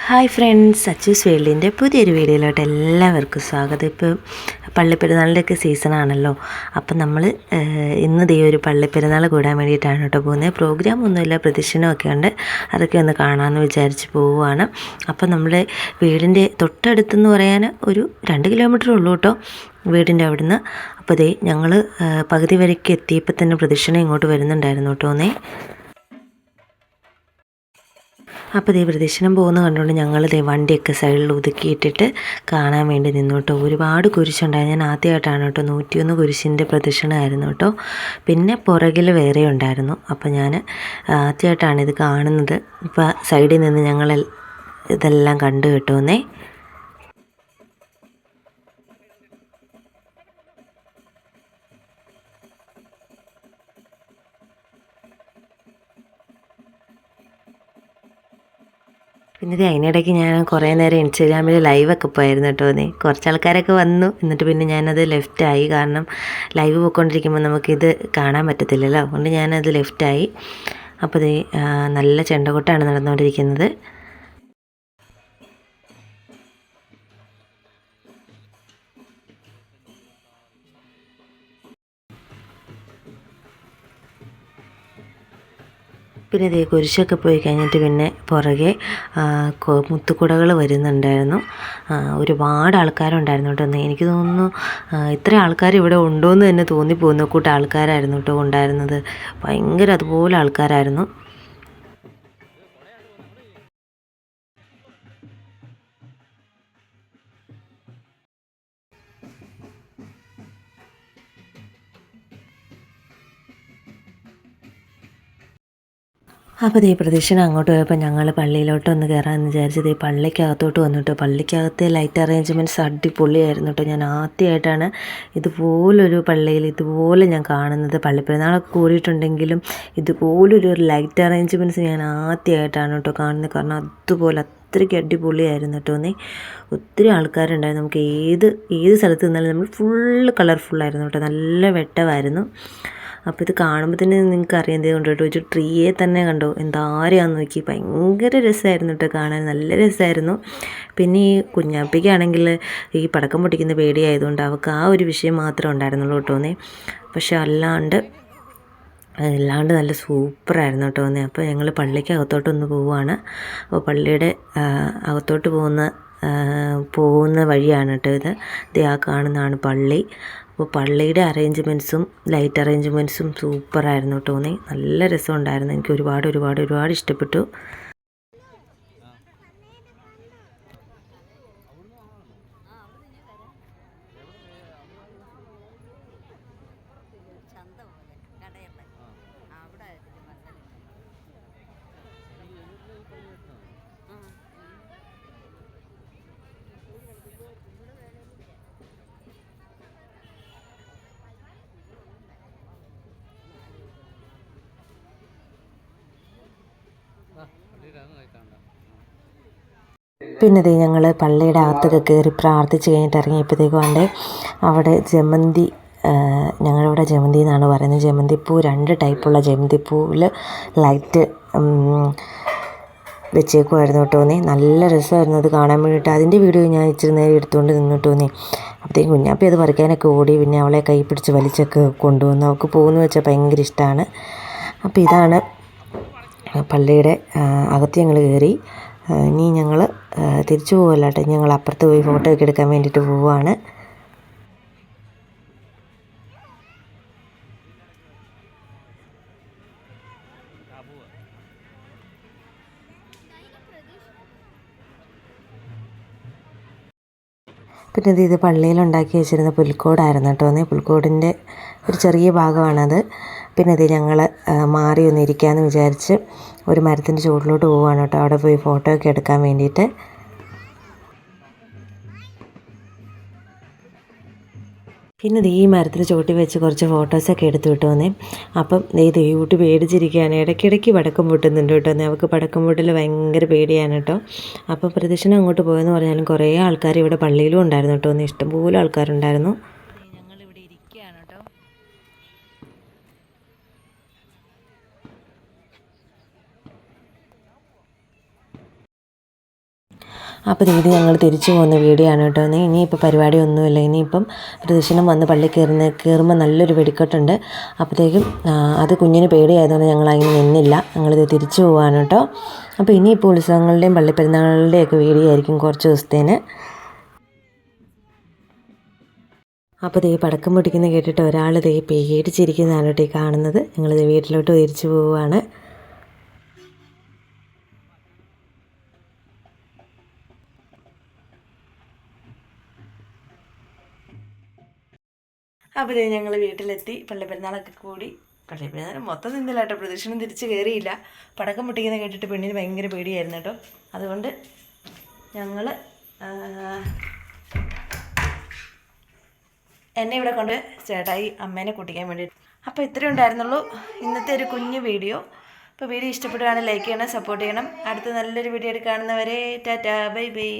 Hi friends, Achus വേൾഡിൻ്റെ പുതിയൊരു വീഡിയോയിലോട്ട് എല്ലാവർക്കും സ്വാഗതം. ഇപ്പോൾ പള്ളിപ്പെരുന്നാളിൻ്റെയൊക്കെ സീസണാണല്ലോ. അപ്പം നമ്മൾ ഇന്ന് ദേ ഒരു പള്ളിപ്പെരുന്നാൾ കൂടാൻ വേണ്ടിയിട്ടാണ് കേട്ടോ പോകുന്നത്. പ്രോഗ്രാം ഒന്നുമില്ല, പ്രദക്ഷിണമൊക്കെ ഉണ്ട്. അതൊക്കെ ഒന്ന് കാണാമെന്ന് വിചാരിച്ച് പോവുകയാണ്. അപ്പം നമ്മുടെ വീടിൻ്റെ തൊട്ടടുത്തെന്ന് പറയാൻ ഒരു 2 കിലോമീറ്റർ ഉള്ളൂ കേട്ടോ വീടിൻ്റെ അവിടുന്ന്. അപ്പോൾ ദേ ഞങ്ങൾ പകുതി വരയ്ക്ക് എത്തിയപ്പോൾ തന്നെ പ്രദക്ഷിണം ഇങ്ങോട്ട് വരുന്നുണ്ടായിരുന്നു കേട്ടോ. അപ്പോൾ പ്രദക്ഷിണം പോകുന്ന കണ്ടുകൊണ്ട് ഞങ്ങൾ വണ്ടിയൊക്കെ സൈഡിൽ ഒതുക്കിയിട്ടിട്ട് കാണാൻ വേണ്ടി നിന്നു കേട്ടോ. ഒരുപാട് കുരിശുണ്ടായി. ഞാൻ ആദ്യമായിട്ടാണ് കേട്ടോ 101 കുരിശിൻ്റെ പ്രദക്ഷിണമായിരുന്നു കേട്ടോ. പിന്നെ പുറകിൽ വേറെ ഉണ്ടായിരുന്നു. അപ്പോൾ ഞാൻ ആദ്യമായിട്ടാണ് ഇത് കാണുന്നത്. ഇപ്പോൾ സൈഡിൽ നിന്ന് ഞങ്ങൾ ഇതെല്ലാം കണ്ടു കേട്ടോന്നേ. പിന്നെ അതിനിടയ്ക്ക് ഞാൻ കുറേ നേരം ഇൻസ്റ്റാഗ്രാമിൽ ലൈവൊക്കെ പോയിരുന്നു കേട്ടോ. കുറച്ച് ആൾക്കാരൊക്കെ വന്നു. എന്നിട്ട് പിന്നെ ഞാനത് ലെഫ്റ്റായി. കാരണം ലൈവ് പോയിക്കൊണ്ടിരിക്കുമ്പോൾ നമുക്കിത് കാണാൻ പറ്റത്തില്ലല്ലോ. അതുകൊണ്ട് ഞാനത് ലെഫ്റ്റായി. അപ്പോൾ നല്ല ചെണ്ടകൊട്ടാണ് നടന്നുകൊണ്ടിരിക്കുന്നത്. പിന്നെ കുരിശൊക്കെ പോയി കഴിഞ്ഞിട്ട് പിന്നെ പുറകെ മുത്തുക്കുടകൾ വരുന്നുണ്ടായിരുന്നു. ഒരുപാട് ആൾക്കാരുണ്ടായിരുന്നു കേട്ടോ. എനിക്ക് തോന്നുന്നു ഇത്ര ആൾക്കാർ ഇവിടെ ഉണ്ടോയെന്ന് തന്നെ തോന്നിപ്പോകുന്ന കൂട്ടം ആൾക്കാരായിരുന്നു കേട്ടോ ഉണ്ടായിരുന്നത്. ഭയങ്കര അതുപോലെ ആൾക്കാരായിരുന്നു. അപ്പോൾ പ്രദക്ഷിണം അങ്ങോട്ട് പോയപ്പോൾ ഞങ്ങൾ പള്ളിയിലോട്ടൊന്ന് കയറാമെന്ന് വിചാരിച്ചത് പള്ളിക്കകത്തോട്ട് വന്നിട്ട് പള്ളിക്കകത്തെ ലൈറ്റ് അറേഞ്ച്മെൻറ്റ്സ് അടിപൊളിയായിരുന്നു കേട്ടോ. ഞാൻ ആദ്യമായിട്ടാണ് ഇതുപോലൊരു പള്ളിയിൽ ഇതുപോലെ ഞാൻ കാണുന്നത്. പള്ളിപ്പെരുന്നാളൊക്കെ കൂടിയിട്ടുണ്ടെങ്കിലും ഇതുപോലൊരു ലൈറ്റ് അറേഞ്ച്മെൻറ്റ്സ് ഞാൻ ആദ്യമായിട്ടാണ് കേട്ടോ കാണുന്നത്. കാരണം അതുപോലെ അത്രയ്ക്ക് അടിപൊളിയായിരുന്നു കേട്ടോ. ഒത്തിരി ആൾക്കാരുണ്ടായിരുന്നു. നമുക്ക് ഏത് സ്ഥലത്ത് നിന്നാലും നമ്മൾ ഫുള്ള് കളർഫുള്ളായിരുന്നു കേട്ടോ. നല്ല വെട്ടമായിരുന്നു. അപ്പോൾ ഇത് കാണുമ്പോൾ തന്നെ നിങ്ങൾക്ക് അറിയാം എന്ത് കൊണ്ടോ ഒരു ട്രീയെ തന്നെ കണ്ടോ എന്താരെയാണെന്ന് നോക്കി. ഭയങ്കര രസമായിരുന്നു കേട്ടോ കാണാൻ, നല്ല രസമായിരുന്നു. പിന്നെ ഈ കുഞ്ഞാപ്പിക്കാണെങ്കിൽ ഈ പടക്കം പൊട്ടിക്കുന്ന പേടിയായതുകൊണ്ട് അവൾക്ക് ആ ഒരു വിഷയം മാത്രമേ ഉണ്ടായിരുന്നുള്ളൂ കേട്ടോ. പക്ഷെ അല്ലാണ്ട് നല്ല സൂപ്പറായിരുന്നു കേട്ടോ. അപ്പോൾ ഞങ്ങൾ പള്ളിക്ക് അകത്തോട്ടൊന്ന് പോവുകയാണ്. അപ്പോൾ പള്ളിയുടെ അകത്തോട്ട് പോകുന്ന വഴിയാണ് കേട്ടോ ഇത്. ആ കാണുന്നതാണ് പള്ളി. അപ്പോൾ പള്ളിയുടെ അറേഞ്ച്മെൻറ്റ്സും ലൈറ്റ് അറേഞ്ച്മെൻറ്റ്സും സൂപ്പറായിരുന്നു കേട്ടോ. നല്ല രസമുണ്ടായിരുന്നു. എനിക്ക് ഒരുപാട് ഇഷ്ടപ്പെട്ടു. പിന്നെ ഞങ്ങൾ പള്ളിയുടെ അകത്തൊക്കെ കയറി പ്രാർത്ഥിച്ച് കഴിഞ്ഞിട്ട് ഇറങ്ങിയപ്പോഴത്തേക്കും അവിടെ ജമന്തി, ഞങ്ങളിവിടെ ജമന്തി എന്നാണ് പറയുന്നത്. ജമന്തിപ്പൂ 2 ടൈപ്പുള്ള ജമന്തിപ്പൂവിൽ ലൈറ്റ് വെച്ചേക്കുമായിരുന്നു കേട്ടോ. നല്ല രസമായിരുന്നു അത് കാണാൻ വേണ്ടിയിട്ട്. അതിൻ്റെ വീഡിയോ ഞാൻ ഇച്ചിരി നേരം എടുത്തുകൊണ്ട് നിന്നിട്ടോ. അപ്പോഴത്തേക്കും കുഞ്ഞാപ്പി അത് പറിക്കാനൊക്കെ ഓടി. പിന്നെ അവളെ കൈ പിടിച്ച് വലിച്ചൊക്കെ കൊണ്ടുവന്നു. അവൾക്ക് പോകുന്നു വെച്ചാൽ ഭയങ്കര ഇഷ്ടമാണ്. അപ്പോൾ ഇതാണ് പള്ളിയുടെ അകത്ത് ഞങ്ങൾ കയറി. ഇനി ഞങ്ങൾ തിരിച്ചു പോകല്ല കേട്ടോ. ഞങ്ങൾ അപ്പുറത്ത് പോയി ഫോട്ടോ ഒക്കെ എടുക്കാൻ വേണ്ടിയിട്ട് പോവുകയാണ്. പിന്നെ ഇത് പള്ളിയിൽ ഉണ്ടാക്കി വെച്ചിരുന്ന പുൽക്കോടായിരുന്നു കേട്ടോ. പുൽക്കോടിൻ്റെ ഒരു ചെറിയ ഭാഗമാണത്. പിന്നെ ഞങ്ങൾ മാറി ഒന്ന് ഇരിക്കാമെന്ന് വിചാരിച്ച് ഒരു മരത്തിൻ്റെ ചുവട്ടിലോട്ട് പോവുകയാണ് കേട്ടോ. അവിടെ പോയി ഫോട്ടോ ഒക്കെ എടുക്കാൻ വേണ്ടിയിട്ട്. പിന്നെ ഈ മരത്തിന് ചുവട്ടി വെച്ച് കുറച്ച് ഫോട്ടോസൊക്കെ എടുത്തു കിട്ടുമെന്നേ. അപ്പം ദൈവൂട്ടി പേടിച്ചിരിക്കുകയാണ്. ഇടയ്ക്കിടയ്ക്ക് പടക്കം പൊട്ടുന്നുണ്ട് കേട്ടോ. അവൾക്ക് പടക്കം പൊട്ടൽ ഭയങ്കര പേടിയാണ് കേട്ടോ. അപ്പോൾ പ്രദക്ഷിണം അങ്ങോട്ട് പോയെന്ന് പറഞ്ഞാലും കുറേ ആൾക്കാർ ഇവിടെ പള്ളിയിലും ഉണ്ടായിരുന്നു കേട്ടോ. ഇഷ്ടംപോലെ ആൾക്കാരുണ്ടായിരുന്നു. ഞങ്ങളിവിടെ ഇരിക്കുകയാണ് കേട്ടോ. അപ്പോൾ ഇത് ഞങ്ങൾ തിരിച്ചു പോകുന്ന വീഡിയോ ആണ് കേട്ടോ. ഇനിയിപ്പോൾ പരിപാടിയൊന്നുമില്ല. ഇനിയിപ്പം പ്രദക്ഷിണം വന്ന് പള്ളി കയറുമ്പോൾ നല്ലൊരു വെടിക്കെട്ടുണ്ട്. അപ്പോഴത്തേക്കും അത് കുഞ്ഞിന് പേടിയായതുകൊണ്ട് ഞങ്ങൾ അതിന് നിന്നില്ല. ഞങ്ങളിത് തിരിച്ചു പോവാണ് കേട്ടോ. അപ്പോൾ ഇനിയിപ്പോൾ ഉത്സവങ്ങളുടെയും പള്ളിപ്പെരുന്നാളുകളുടെയും ഒക്കെ വീഡിയോ ആയിരിക്കും കുറച്ച് ദിവസത്തേന്. അപ്പോൾ ദേ പടക്കം പൊട്ടിക്കുന്ന കേട്ടിട്ട് ഒരാൾ ദേ പേടിച്ചിരിക്കുന്നതാണ് കേട്ടോ ഈ കാണുന്നത്. ഞങ്ങളിത് വീട്ടിലോട്ട് തിരിച്ചു പോവുകയാണ്. അപ്പോൾ ഞങ്ങൾ വീട്ടിലെത്തി. പള്ളിപ്പെരുന്നാളൊക്കെ കൂടി. പള്ളിപ്പെരുന്നാൾ മൊത്തം നിന്നില്ല കേട്ടോ. പ്രദക്ഷിണം തിരിച്ച് കയറിയില്ല. പടക്കം പൊട്ടിക്കുന്ന കേട്ടിട്ട് പെണ്ണിന് ഭയങ്കര പേടിയായിരുന്നു കേട്ടോ. അതുകൊണ്ട് ഞങ്ങൾ എന്നെ ഇവിടെ കൊണ്ട് ചേട്ടായി അമ്മേനെ കൂട്ടിക്കാൻ വേണ്ടിയിട്ട്. അപ്പോൾ ഇത്രയും ഉണ്ടായിരുന്നുള്ളൂ ഇന്നത്തെ ഒരു കുഞ്ഞു വീഡിയോ. അപ്പോൾ വീഡിയോ ഇഷ്ടപ്പെടുകയാണെങ്കിൽ ലൈക്ക് ചെയ്യണം, സപ്പോർട്ട് ചെയ്യണം. അടുത്ത നല്ലൊരു വീഡിയോ കാണുന്നവരെ ടാറ്റാ ബൈ ബൈ.